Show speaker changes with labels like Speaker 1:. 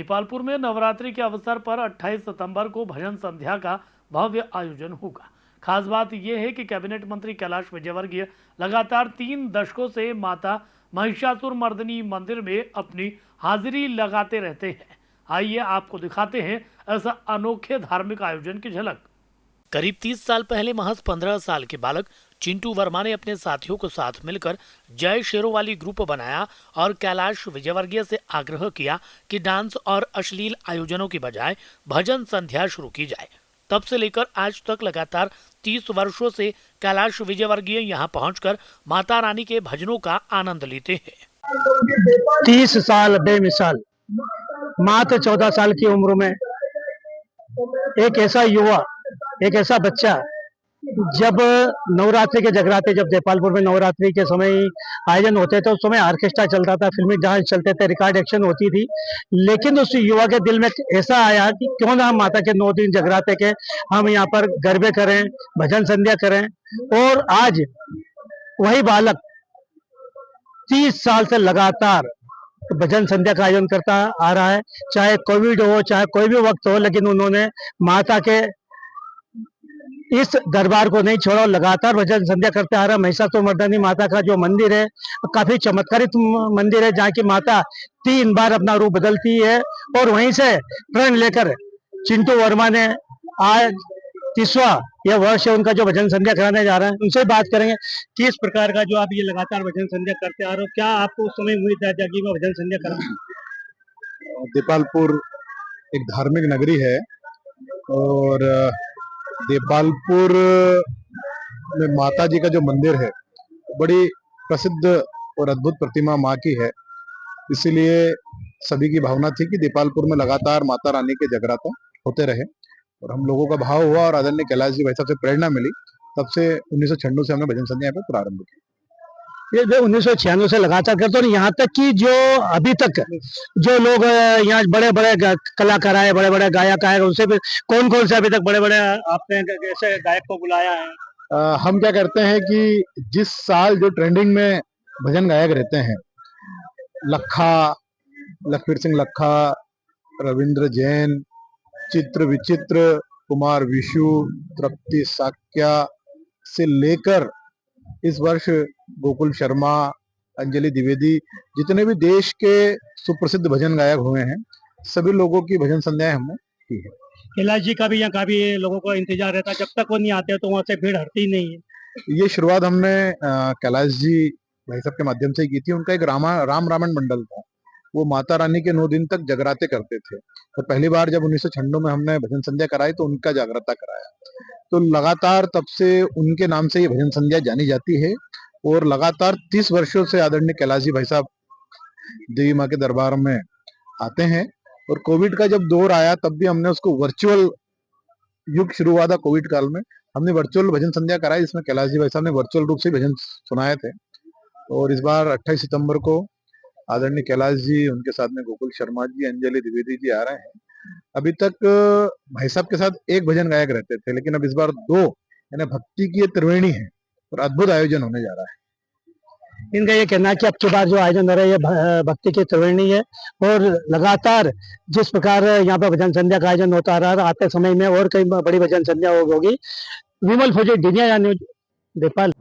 Speaker 1: दीपालपुर में नवरात्रि के अवसर पर 28 सितंबर को भजन संध्या का भव्य आयोजन होगा। खास बात यह है कि कैबिनेट मंत्री कैलाश विजयवर्गीय लगातार 3 दशकों से माता महिषासुर मर्दिनी मंदिर में अपनी हाजिरी लगाते रहते हैं। आइए आपको दिखाते हैं ऐसा अनोखे धार्मिक आयोजन की झलक। करीब 30 साल पहले महज 15 साल के बालक चिंटू वर्मा ने अपने साथियों के साथ मिलकर जय शेरोवाली ग्रुप बनाया और कैलाश विजयवर्गीय से आग्रह किया कि डांस और अश्लील आयोजनों की बजाय भजन संध्या शुरू की जाए। तब से लेकर आज तक लगातार 30 वर्षों से कैलाश विजयवर्गीय यहां पहुंचकर माता रानी के भजनों का आनंद लेते हैं।
Speaker 2: 30 साल बेमिसाल, मात्र 14 साल की उम्र में एक ऐसा युवा, एक ऐसा बच्चा, जब नवरात्रि के जगराते, जब दीपालपुर में नवरात्रि के समय आयोजन होते थे, उस समय ऑर्केस्ट्रा चलता था, फिल्मी डांस चलते थे, रिकॉर्ड एक्शन होती थी। लेकिन उस युवा के दिल में ऐसा आया कि क्यों ना हम माता के 9 दिन जगराते के हम यहाँ पर गरबे करें, भजन संध्या करें। और आज वही बालक 30 साल से लगातार भजन संध्या का आयोजन करता आ रहा है। चाहे कोविड हो, चाहे कोई भी वक्त हो, लेकिन उन्होंने माता के इस दरबार को नहीं छोड़ा और लगातार भजन संध्या करते आ रहा है। महिषासुर मर्दिनी माता का जो मंदिर है, काफी चमत्कारित मंदिर है, जहाँ की माता 3 बार अपना रूप बदलती है। और वहीं से प्रण लेकर चिंटू वर्मा ने आज 30वां यह वर्ष है उनका जो भजन संध्या कराने जा रहे हैं। उनसे बात करेंगे किस प्रकार का जो आप ये लगातार भजन संध्या करते आ रहे हो, क्या आपको उस समय उम्मीद है कि मैं भजन संध्या करूँ?
Speaker 3: दीपालपुर एक धार्मिक नगरी है और दीपालपुर में माता जी का जो मंदिर है बड़ी प्रसिद्ध और अद्भुत प्रतिमा माँ की है। इसीलिए सभी की भावना थी कि दीपालपुर में लगातार माता रानी के जगराता होते रहे और हम लोगों का भाव हुआ और आदरणीय कैलाश जी भाई साहब से प्रेरणा मिली। तब से 1996 से हमने भजन संध्या पे प्रारंभ किया।
Speaker 2: ये जो 1996 से लगातार करते हो, यहाँ तक कि जो अभी तक जो लोग यहाँ बड़े बड़े कलाकार आए, बड़े बड़े गायक आए, उनसे भी कौन कौन से अभी तक बड़े बड़े आपने ऐसे गायक को बुलाया है?
Speaker 3: हम क्या करते हैं कि जिस साल जो ट्रेंडिंग में भजन गायक रहते हैं, लखा, लखवीर सिंह लखा, रविंद्र जैन, चित्र विचित्र, कुमार विशु, तृप्ति साक्या से लेकर इस वर्ष गोकुल शर्मा, अंजलि द्विवेदी, जितने भी देश के सुप्रसिद्ध भजन गायक हुए हैं, सभी लोगों की भजन संध्याएं हमने की है।
Speaker 2: कैलाश जी का भी यहाँ काफी लोगों को इंतजार रहता है, जब तक वो नहीं आते तो वहाँ से भीड़ हटती नहीं है।
Speaker 3: ये शुरुआत हमने कैलाश जी भाई साहब के माध्यम से की थी। उनका एक राम रामायण मंडल था, वो माता रानी के 9 दिन तक जगराते करते थे। तो पहली बार जब 1996 में हमने भजन संध्या कराई तो उनका जागरता कराया। तो लगातार तब से उनके नाम से ये भजन संध्या जानी जाती है और लगातार 30 वर्षों से आदरणीय कैलाश जी भाई साहब देवी माँ के दरबार में आते हैं। और कोविड का जब दौर आया तब भी हमने उसको वर्चुअल युग शुरू हुआ था। कोविड काल में हमने वर्चुअल भजन संध्या कराई, जिसमें कैलाश जी भाई साहब ने वर्चुअल रूप से भजन सुनाए थे। और इस बार 28 सितंबर को आदरणीय कैलाश जी, उनके साथ में गोकुल शर्मा जी, अंजलि द्विवेदी जी आ रहे हैं। अभी तक भाई साहब के साथ एक भजन गायक रहते थे, लेकिन अब इस बार 2, यानी भक्ति की ये त्रिवेणी है और अद्भुत आयोजन होने जा रहा है।
Speaker 2: इनका ये कहना है कि अब की बार जो आयोजन हो रहा है ये भक्ति की त्रिवेणी है और लगातार जिस प्रकार यहाँ पर भजन संध्या का आयोजन होता रहा है, आते समय में और कई बड़ी भजन संध्या होगी। विमल फौजी, डिनिया न्यूज़, दीपाल।